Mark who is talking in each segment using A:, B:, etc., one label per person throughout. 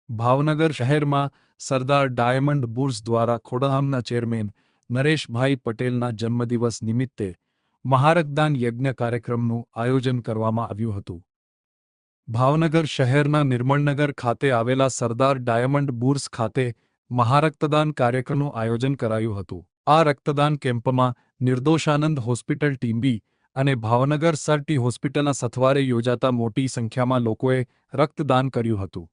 A: ભાવનગર શહેરમાં સરદાર diamond bourse દ્વારા ખોડલધામના chairman Nareshbhai પટેલના જન્મદિવસ નિમિત્તે મહારક્તદાન યજ્ઞ કાર્યક્રમનું આયોજન કરવામાં આવ્યું હતું। ભાવનગર શહેરના નિર્મળનગર ખાતે આવેલા સરદાર ડાયમંડ બુર્સ ખાતે મહારક્તદાન કાર્યક્રમનું આયોજન કરાયું હતું। આ રક્તદાન કેમ્પમાં નિર્દોષાનંદ હોસ્પિટલ ટીમ્બી અને ભાવનગર સરટી હોસ્પિટલના સથવારે યોજાતા મોટી સંખ્યામાં લોકોએ રક્તદાન કર્યું હતું।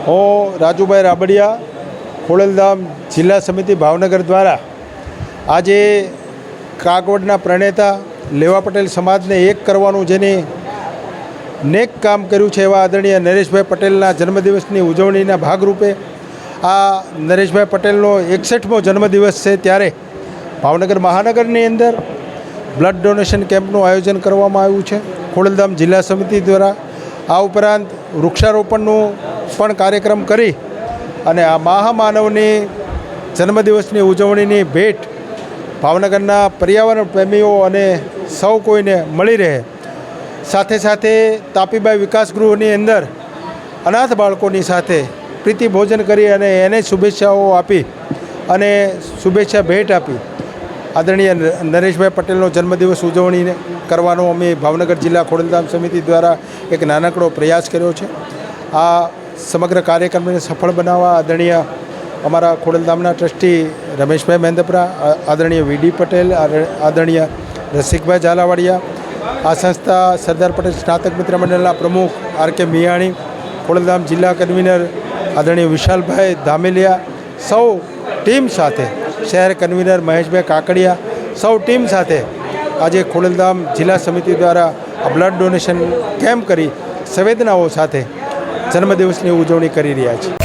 B: હું રાજુભાઈ રાબડિયા ખોડલધામ જિલ્લા સમિતિ ભાવનગર દ્વારા આજે કાગવડના પ્રણેતા લેવા પટેલ સમાજને એક કરવાનું જેની નેક કામ કર્યું છે એવા આદરણીય નરેશભાઈ પટેલના જન્મદિવસની ઉજવણીના ભાગરૂપે આ નરેશભાઈ પટેલનો 61મો જન્મદિવસ છે ત્યારે ભાવનગર મહાનગરની અંદર બ્લડ ડોનેશન કેમ્પનું આયોજન કરવામાં આવ્યું છે ખોડલધામ જિલ્લા સમિતિ દ્વારા। આ ઉપરાંત વૃક્ષારોપણનું પણ કાર્યક્રમ કરી અને આ મહામાનવની જન્મદિવસની ઉજવણીની ભેટ ભાવનગરના પર્યાવરણ પ્રેમીઓ અને સૌ કોઈને મળી રહે, સાથે સાથે તાપીબાઈ વિકાસ ગૃહની અંદર અનાથ બાળકોની સાથે પ્રીતિ ભોજન કરી અને એને શુભેચ્છાઓ આપી અને શુભેચ્છા ભેટ આપી આદરણીય નરેશભાઈ પટેલનો જન્મદિવસ ઉજવણી કરવાનો અમે ભાવનગર જિલ્લા ખોડલધામ સમિતિ દ્વારા એક નાનકડો પ્રયાસ કર્યો છે। આ સમગ્ર કાર્યક્રમને સફળ બનાવવા આદરણીય અમારા ખોડલધામના ટ્રસ્ટી રમેશભાઈ મહેન્દ્રપરા, આદરણીય વીડી પટેલ, આદરણીય રસિકભાઈ ઝાલાવાડિયા, આ સંસ્થા સરદાર પટેલ સ્નાતક મિત્ર મંડળના પ્રમુખ આર.કે. મિયાણી, ખોડલધામ જિલ્લા કન્વીનર આદરણીય વિશાલભાઈ ધામેલિયા, સૌ ટીમ સાથે, શહેર કન્વીનર મહેશભાઈ કાકડિયા, સૌ ટીમ સાથે આજે ખોડલધામ જિલ્લા સમિતિ દ્વારા આ બ્લડ ડોનેશન કેમ્પ કરી સંવેદનાઓ સાથે જન્મદિવસની ઉજવણી કરી રહ્યા છે।